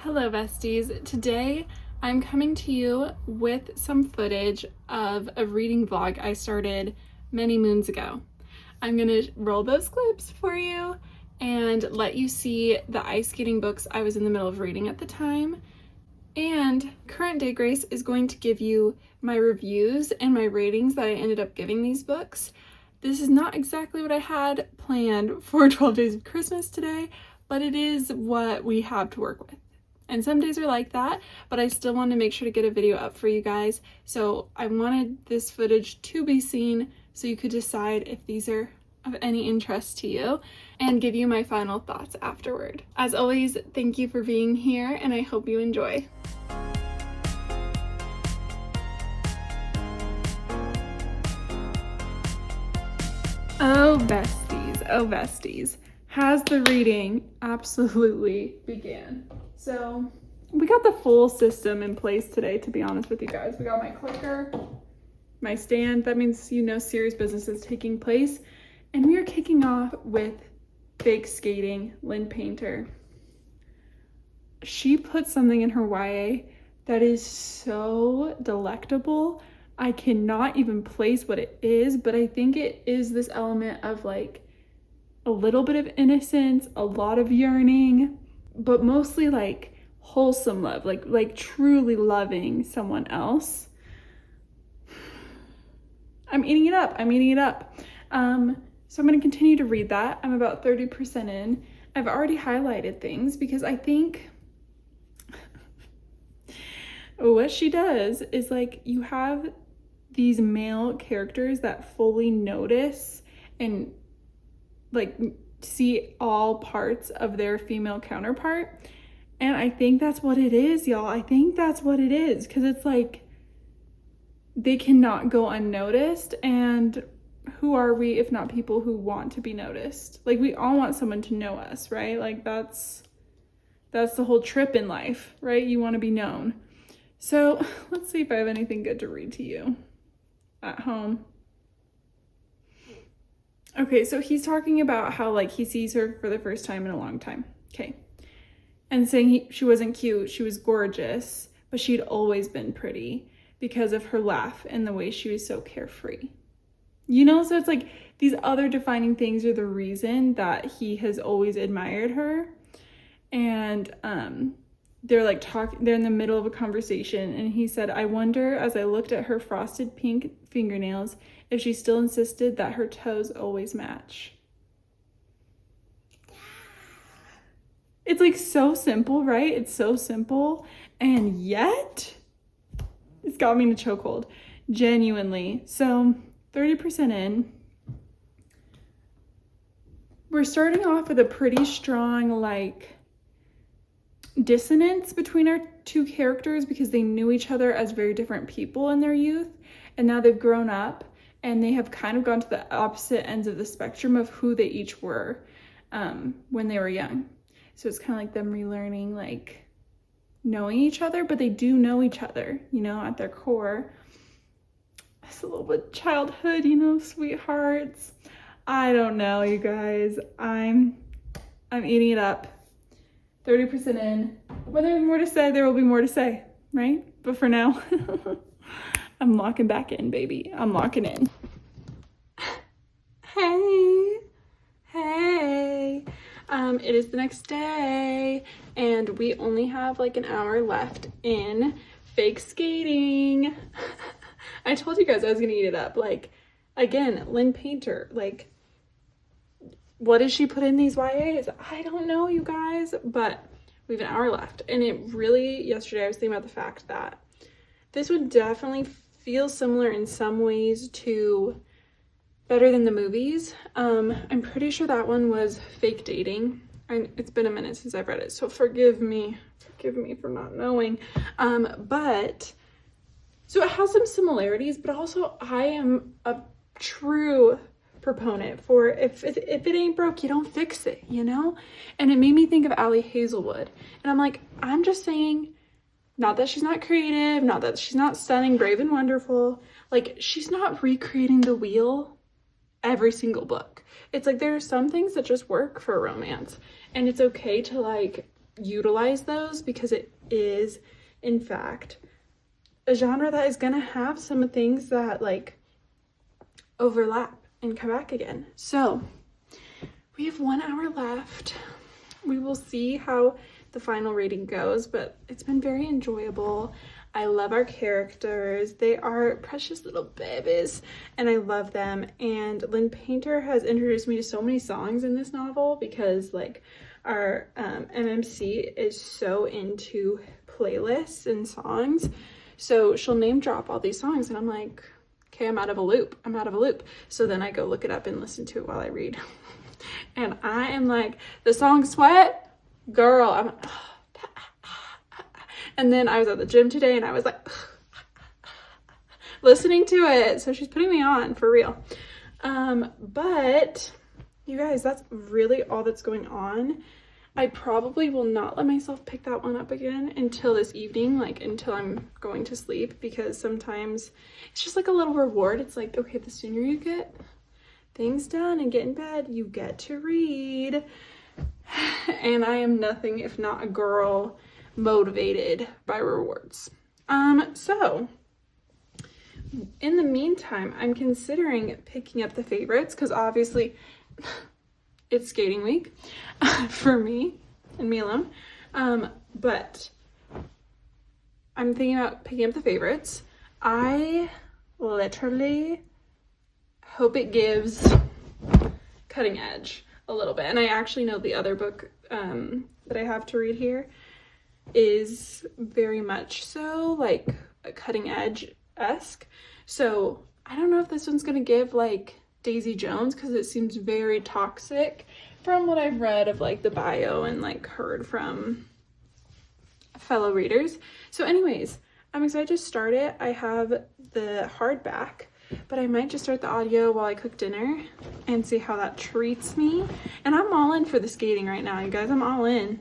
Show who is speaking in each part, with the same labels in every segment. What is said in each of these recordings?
Speaker 1: Hello besties. Today I'm coming to you with some footage of a reading vlog I started many moons ago. I'm gonna roll those clips for you and let you see the ice skating books I was in the middle of reading at the time. And Current Day Grace is going to give you my reviews and my ratings that I ended up giving these books. This is not exactly what I had planned for 12 Days of Christmas today, but it is what we have to work with. And some days are like that, but I still want to make sure to get a video up for you guys. So I wanted this footage to be seen so you could decide if these are of any interest to you and give you my final thoughts afterward. As always, thank you for being here and I hope you enjoy. Oh besties, has the reading absolutely began. So we got the full system in place today, to be honest with you guys. We got my clicker, my stand, that means you know serious business is taking place. And we are kicking off with Fake Skating, Lynn Painter. She put something in her YA that is so delectable. I cannot even place what it is, but I think it is this element of like a little bit of innocence, a lot of yearning, but mostly like wholesome love, like truly loving someone else. I'm eating it up. So I'm going to continue to read that. I'm about 30% in. I've already highlighted things because I think what she does is like you have these male characters that fully notice and like see all parts of their female counterpart. And I think that's what it is, y'all. I think that's what it is, because it's like they cannot go unnoticed. And who are we if not people who want to be noticed? Like we all want someone to know us, right? Like that's the whole trip in life, right? You want to be known. So let's see if I have anything good to read to you at home. Okay, so he's talking about how like he sees her for the first time in a long time. Okay. And saying she wasn't cute, she was gorgeous, but she'd always been pretty because of her laugh and the way she was so carefree. You know, so it's like these other defining things are the reason that he has always admired her. And they're like they're in the middle of a conversation and he said, I wonder as I looked at her frosted pink fingernails if she still insisted that her toes always match. It's like so simple, right? It's so simple, and yet it's got me in a chokehold, genuinely. So 30% in. We're starting off with a pretty strong like dissonance between our two characters because they knew each other as very different people in their youth, and now they've grown up and they have kind of gone to the opposite ends of the spectrum of who they each were when they were young. So it's kind of like them relearning, like knowing each other, but they do know each other, you know, at their core. It's a little bit childhood, you know, sweethearts. I don't know, you guys. I'm eating it up. 30% in. When there's more to say, there will be more to say, right? But for now, I'm locking back in, baby. I'm locking in. Hey. It is the next day, and we only have like an hour left in Fake Skating. I told you guys I was gonna eat it up. Like, again, Lynn Painter, like, what does she put in these YAs? I don't know, you guys, but we have an hour left. And it really, yesterday I was thinking about the fact that this would definitely feel similar in some ways to Better Than the Movies. I'm pretty sure that one was Fake Dating. It's been a minute since I've read it, so forgive me for not knowing. But so it has some similarities, but also I am a true proponent for if it ain't broke, you don't fix it, you know? And it made me think of Allie Hazelwood. And I'm like, I'm just saying, not that she's not creative, not that she's not stunning, brave, and wonderful. Like, she's not recreating the wheel every single book. It's like there are some things that just work for romance, and it's okay to like utilize those, because it is in fact a genre that is gonna have some things that like overlap and come back again. So we have 1 hour left. We will see how the final rating goes, but it's been very enjoyable. I love our characters. They are precious little babies and I love them. And Lynn Painter has introduced me to so many songs in this novel, because like our MMC is so into playlists and songs. So she'll name drop all these songs and I'm like, okay, I'm out of a loop. So then I go look it up and listen to it while I read. And I am like, the song Sweat, girl, and then I was at the gym today and I was like listening to it. So she's putting me on for real. But you guys, that's really all that's going on. I probably will not let myself pick that one up again until this evening, like until I'm going to sleep, because sometimes it's just like a little reward. It's like, okay, the sooner you get things done and get in bed, you get to read. And I am nothing if not a girl motivated by rewards. So in the meantime, I'm considering picking up the favorites, because obviously it's skating week for me and me alone. But I'm thinking about picking up the favorites. I literally hope it gives cutting edge a little bit. And I actually know the other book that I have to read here is very much so like a cutting edge-esque. So I don't know if this one's gonna give like Daisy Jones, because it seems very toxic from what I've read of like the bio and like heard from fellow readers. So anyways, I'm excited to start it. I have the hardback, but I might just start the audio while I cook dinner and see how that treats me. And I'm all in for the skating right now, you guys. I'm all in.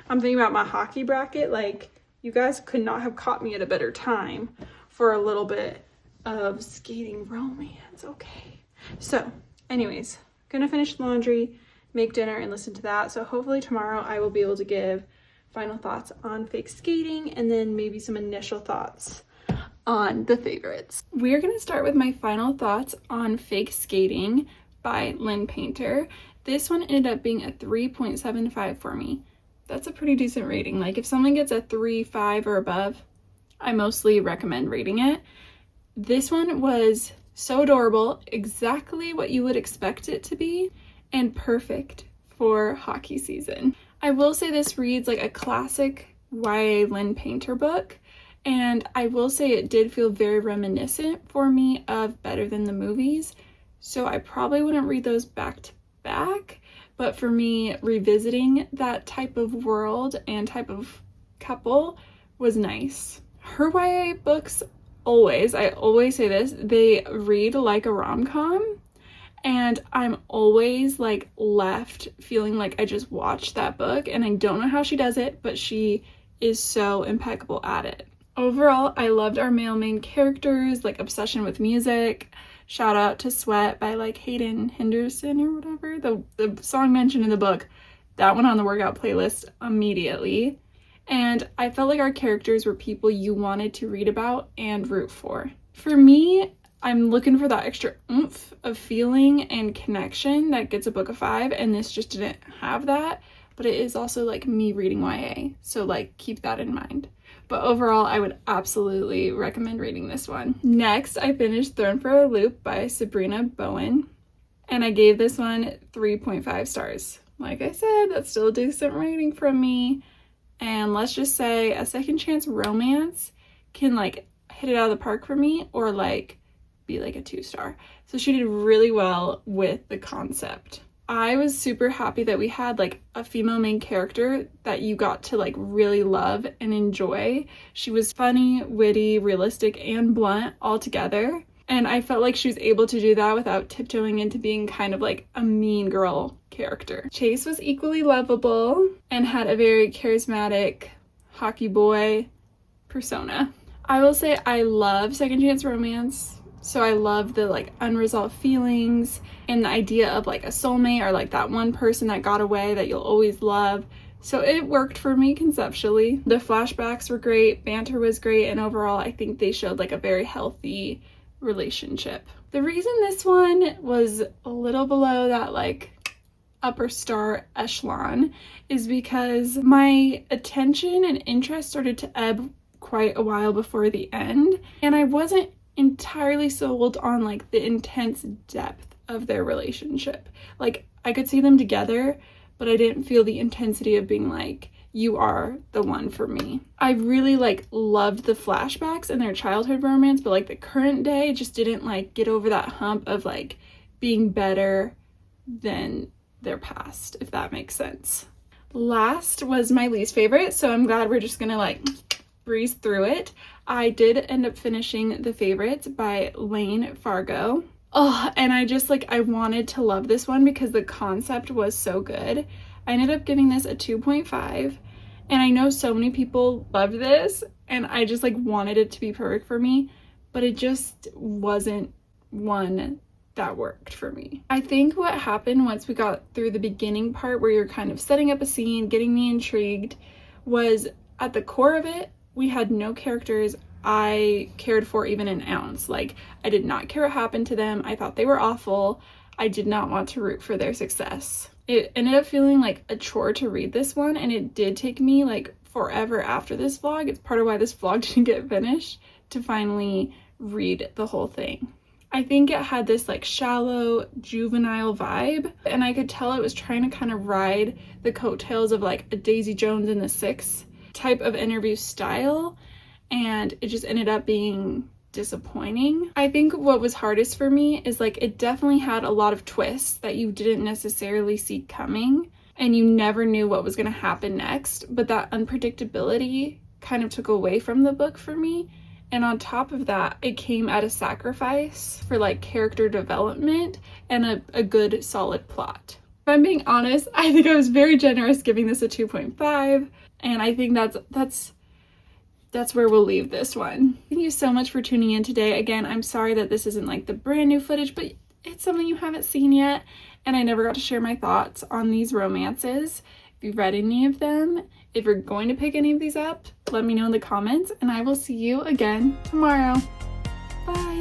Speaker 1: I'm thinking about my hockey bracket. Like, you guys could not have caught me at a better time for a little bit of skating romance. Okay. So anyways, gonna finish laundry, make dinner, and listen to that. So hopefully tomorrow I will be able to give final thoughts on fake skating and then maybe some initial thoughts on the favorites. We're gonna start with my final thoughts on Fake Skating by Lynn Painter. This one ended up being a 3.75 for me. That's a pretty decent rating. Like if someone gets a 3.5 or above, I mostly recommend reading it. This one was so adorable, exactly what you would expect it to be, and perfect for hockey season. I will say this reads like a classic YA Lynn Painter book, and I will say it did feel very reminiscent for me of Better Than the Movies, so I probably wouldn't read those back to back, but for me, revisiting that type of world and type of couple was nice. Her YA books I always say this, they read like a rom-com, and I'm always like left feeling like I just watched that book, and I don't know how she does it, but she is so impeccable at it. Overall, I loved our male main characters, like obsession with music. Shout out to Sweat by like Hayden Henderson or whatever, the song mentioned in the book. That went on the workout playlist immediately. And I felt like our characters were people you wanted to read about and root for. For me, I'm looking for that extra oomph of feeling and connection that gets a book of 5, and this just didn't have that, but it is also like me reading YA, so like keep that in mind. But overall, I would absolutely recommend reading this one. Next, I finished Thrown for a Loop by Sarina Bowen, and I gave this one 3.5 stars. Like I said, that's still a decent rating from me. And let's just say a second chance romance can like hit it out of the park for me, or like be like a 2-star. So she did really well with the concept. I was super happy that we had like a female main character that you got to like really love and enjoy. She was funny, witty, realistic, and blunt all together. And I felt like she was able to do that without tiptoeing into being kind of like a mean girl character. Chase was equally lovable and had a very charismatic hockey boy persona. I will say I love second chance romance. So I love the like unresolved feelings and the idea of like a soulmate, or like that one person that got away that you'll always love. So it worked for me conceptually. The flashbacks were great, banter was great, and overall I think they showed like a very healthy relationship. The reason this one was a little below that like upper star echelon is because my attention and interest started to ebb quite a while before the end, and I wasn't entirely sold on like the intense depth of their relationship. Like I could see them together, but I didn't feel the intensity of being like, you are the one for me. I really like loved the flashbacks and their childhood romance, but like the current day just didn't like get over that hump of like being better than their past, if that makes sense. Last was my least favorite, so I'm glad we're just gonna like breeze through it. I did end up finishing The Favorites by Layne Fargo. Oh, and I just like, I wanted to love this one because the concept was so good. I ended up giving this a 2.5, and I know so many people loved this, and I just like wanted it to be perfect for me, but it just wasn't one that worked for me. I think what happened once we got through the beginning part where you're kind of setting up a scene, getting me intrigued, was at the core of it, we had no characters I cared for even an ounce. Like, I did not care what happened to them. I thought they were awful. I did not want to root for their success. It ended up feeling like a chore to read this one, and it did take me like forever after this vlog. It's part of why this vlog didn't get finished, to finally read the whole thing. I think it had this like shallow, juvenile vibe, and I could tell it was trying to kind of ride the coattails of like a Daisy Jones and the Six type of interview style, and it just ended up being disappointing. I think what was hardest for me is like it definitely had a lot of twists that you didn't necessarily see coming, and you never knew what was going to happen next, but that unpredictability kind of took away from the book for me. And on top of that, it came at a sacrifice for like character development and a good solid plot. If I'm being honest, I think I was very generous giving this a 2.5, and I think that's where we'll leave this one. Thank you so much for tuning in today. Again, I'm sorry that this isn't like the brand new footage, but it's something you haven't seen yet, and I never got to share my thoughts on these romances. If you've read any of them, if you're going to pick any of these up, let me know in the comments, and I will see you again tomorrow. Bye.